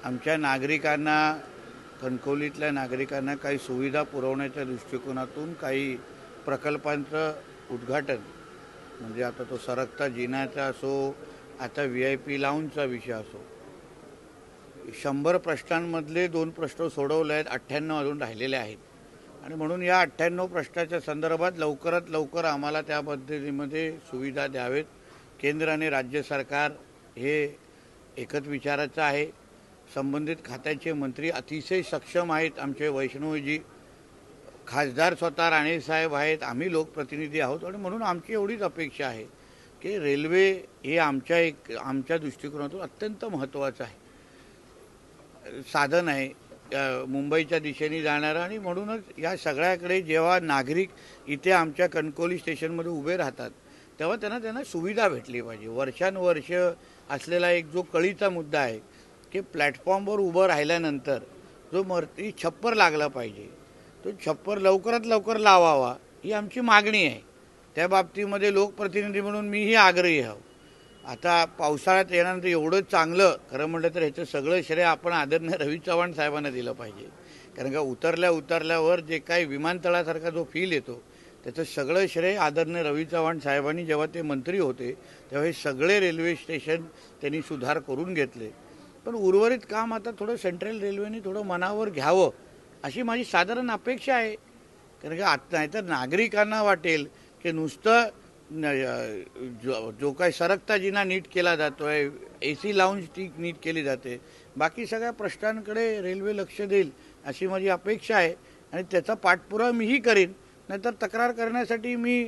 आमच्या नागरिकांना, कणकवलीतल्या नागरिकांना काही सुविधा पुरवण्याच्या दृष्टिकोनातून काही प्रकल्पांचं उद्घाटन, म्हणजे आता तो सरकता जिन्याचा असो, आता VIP लाऊंजचा विषय असो, 100 प्रश्नांमधले 2 प्रश्न सोडवले आहेत, 98 अजून राहिलेले आहेत. आणि म्हणून या 98 प्रश्नाच्या संदर्भात लवकरात लवकर आम्हाला त्या पद्धतीमध्ये सुविधा द्यावेत. केंद्र आणि राज्य सरकार हे एकच विचाराचं आहे. संबंधित खात्याचे मंत्री अतिशय सक्षम आहेत. आमचे वैष्णवजी खासदार स्वतः राणेसाहेब आहेत, आम्ही लोकप्रतिनिधी आहोत. आणि म्हणून आमची एवढीच अपेक्षा आहे की रेल्वे हे आमच्या दृष्टिकोनातून अत्यंत महत्त्वाचं आहे, साधन आहे मुंबईच्या दिशेने जाणारं. आणि म्हणूनच या सगळ्याकडे जेव्हा नागरिक इथे आमच्या कणकवली स्टेशनमध्ये उभे राहतात तेव्हा त्यांना सुविधा भेटली पाहिजे. वर्षानुवर्ष असलेला एक जो कळीचा मुद्दा आहे की प्लॅटफॉर्मवर उभं राहिल्यानंतर जो वरती छप्पर लागला पाहिजे, तो छप्पर लवकरात लवकर लावावा ही आमची मागणी आहे. त्या बाबतीमध्ये लोकप्रतिनिधी म्हणून मीही आग्रही आहे. आता पावसाळ्यात येण्यानंतर एवढं चांगलं, खरं म्हटलं तर ह्याचं सगळं श्रेय आपण आदरणीय रवी चव्हाण साहेबांना दिलं पाहिजे. कारण का उतरल्यावर जे काही विमानतळासारखा जो फील येतो त्याचं सगळं श्रेय आदरणीय रवी चव्हाण साहेबांनी जेव्हा ते मंत्री होते तेव्हा हे सगळे रेल्वे स्टेशन त्यांनी सुधार करून घेतले. पण उर्वरित काम आता थोडं सेंट्रल रेल्वेने थोडं मनावर घ्यावं अशी माझी साधारण अपेक्षा आहे. कारण का आता नाहीतर नागरिकांना वाटेल की नुसतं जो काही सरकता जिना नीट केला जातो आहे, AC लाऊंज ती नीट केली जाते, बाकी सगळ्या प्रश्नांकडे रेल्वे लक्ष देईल अशी माझी अपेक्षा आहे. आणि त्याचा पाठपुरावा मीही करीन, नाहीतर तक्रार करण्यासाठी मी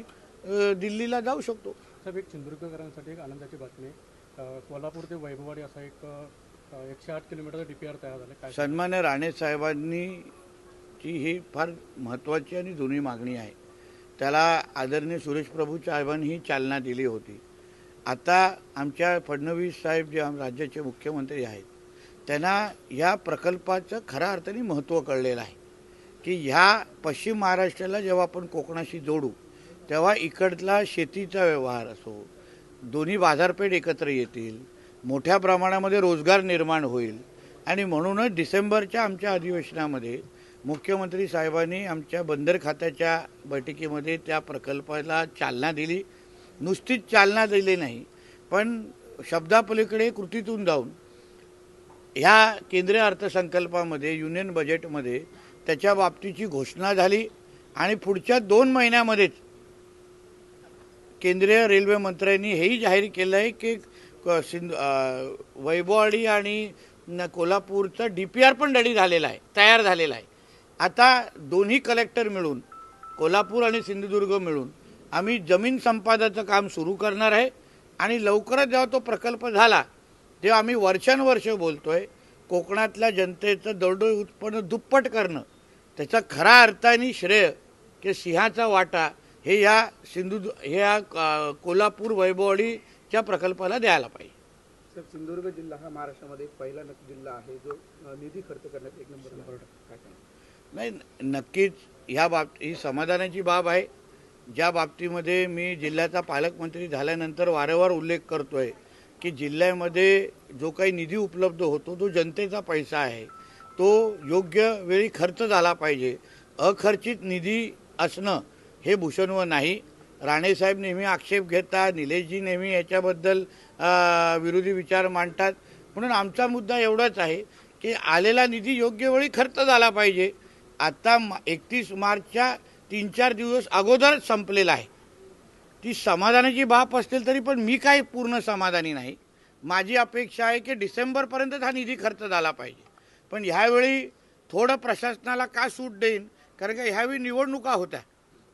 दिल्लीला जाऊ शकतो. साहेब, एक सिंधुदुर्गकरांसाठी एक आनंदाची बातमी, कोल्हापूर ते वैभववाडी असा एक 108 किलोमीटरचा DPR तयार झाला. काय सन्मान्य राणेसाहेबांनी ची ही फार महत्त्वाची आणि जुनी मागणी आहे. त्याला आदरणीय सुरेश प्रभू साहेबांनी चालना दिली होती. आता आमच्या फडणवीस साहेब जे राज्याचे मुख्यमंत्री आहेत त्यांना ह्या प्रकल्पाचं खऱ्या अर्थाने महत्त्व कळलेलं आहे की ह्या पश्चिम महाराष्ट्राला जेव्हा आपण कोकणाशी जोडू तेव्हा इकडला शेतीचा व्यवहार असो, दोन्ही बाजारपेठ एकत्र येतील, मोठ्या प्रमाणामध्ये रोजगार निर्माण होईल. आणि म्हणूनच डिसेंबरच्या आमच्या अधिवेशनामध्ये मुख्यमंत्री साहेबांनी आमच्या बंदर खात्याच्या बैठकीमध्ये त्या प्रकल्पाला चालना दिली. नुसतीच चालना दिली नाही, पण शब्दापलीकडे कृतीतून जाऊन ह्या केंद्रीय अर्थसंकल्पामध्ये, युनियन बजेटमध्ये त्याच्या बाबतीची घोषणा झाली. आणि पुढच्या 2 महिन्यामध्येच केंद्रीय रेल्वे मंत्र्यांनी हेही जाहीर केलं आहे की वैभववाडी आणि कोल्हापूरचा DPR पण रेडी झालेला आहे, तयार झालेला आहे. आता दोन्ही कलेक्टर मिळून, कोल्हापूर आणि सिंधुदुर्ग मिळून आम्ही जमीन संपादनाचं काम सुरू करणार आहे. आणि लवकरच जेव्हा तो प्रकल्प झाला तेव्हा आम्ही वर्षानुवर्ष बोलतोय कोकणातल्या जनतेचं दरडोई उत्पन्न दुप्पट करणं, त्याचा खऱ्या अर्थाने श्रेय की सिंहाचा वाटा हे या कोल्हापूर वैभववाडीच्या प्रकल्पाला द्यायला पाहिजे. सर, सिंधुदुर्ग जिल्हा हा महाराष्ट्रामध्ये पहिला जिल्हा आहे जो निधी खर्च करण्यात 1 नंबरला आहे. नाही, नक्कीच ही समाधानाची बाब आहे. ज्या बाबतीमध्ये मी जिल्ह्याचा पालकमंत्री झाल्यानंतर वारंवार उल्लेख करतो आहे की जिल्ह्यामध्ये जो काही निधी उपलब्ध होतो तो जनतेचा पैसा आहे, तो योग्य वेळी खर्च झाला पाहिजे. अखर्चित निधी असणं हे भूषणव नाही. राणेसाहेब नेहमी आक्षेप घेतात, निलेशजी नेहमी याच्याबद्दल विरोधी विचार मांडतात. म्हणून आमचा मुद्दा एवढाच आहे की आलेला निधी योग्य वेळी खर्च झाला पाहिजे. आता 31 मार्चच्या 3-4 दिवस अगोदर संपलेला आहे. ती समाधानाची बाब असतील तरी पण मी काही पूर्ण समाधानी नाही. माझी अपेक्षा आहे की डिसेंबरपर्यंत हा निधी खर्च झाला पाहिजे. पण ह्यावेळी थोडं प्रशासनाला का सूट देईन, कारण का ह्यावेळी निवडणुका होत्या.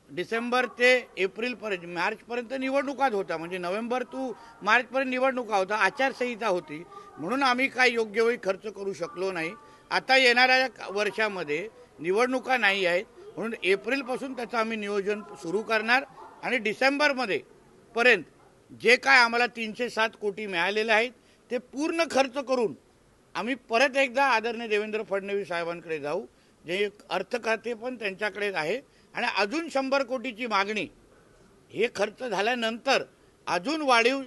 डिसेंबर ते एप्रिलपर्यंत, मार्चपर्यंत निवडणुकाच होत्या, म्हणजे नोव्हेंबर टू मार्चपर्यंत निवडणुका होता, आचारसंहिता होती. म्हणून आम्ही काही योग्य वेळी खर्च करू शकलो नाही. आता येणाऱ्या वर्षामध्ये निवडणुका नाही आहेत, म्हणून एप्रिलपासून त्याचं आम्ही नियोजन सुरू करणार. आणि डिसेंबरमध्ये पर्यंत जे काय आम्हाला 307 कोटी मिळालेले आहेत ते पूर्ण खर्च करून आम्ही परत एकदा आदरणीय देवेंद्र फडणवीस साहेबांकडे जाऊ, जे अर्थ खाते पण त्यांच्याकडेच आहे. आणि अजून 100 कोटीची मागणी हे खर्च झाल्यानंतर अजून वाढीव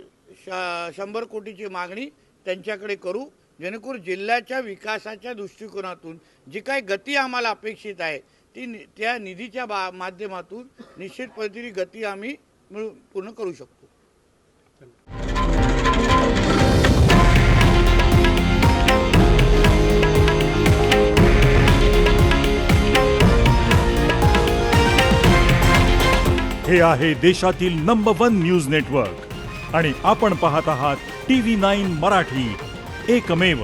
100 कोटीची मागणी त्यांच्याकडे करू. जेणेकरून जिल्ह्याच्या विकासाच्या दृष्टिकोनातून जी काही गती आम्हाला अपेक्षित आहे ती त्या निधीच्या माध्यमातून निश्चित पद्धतीने गती आम्ही पूर्ण करू शकतो. हे आहे देशातील नंबर 1 न्यूज नेटवर्क आणि आपण पाहत आहात TV9 मराठी, एकमेव.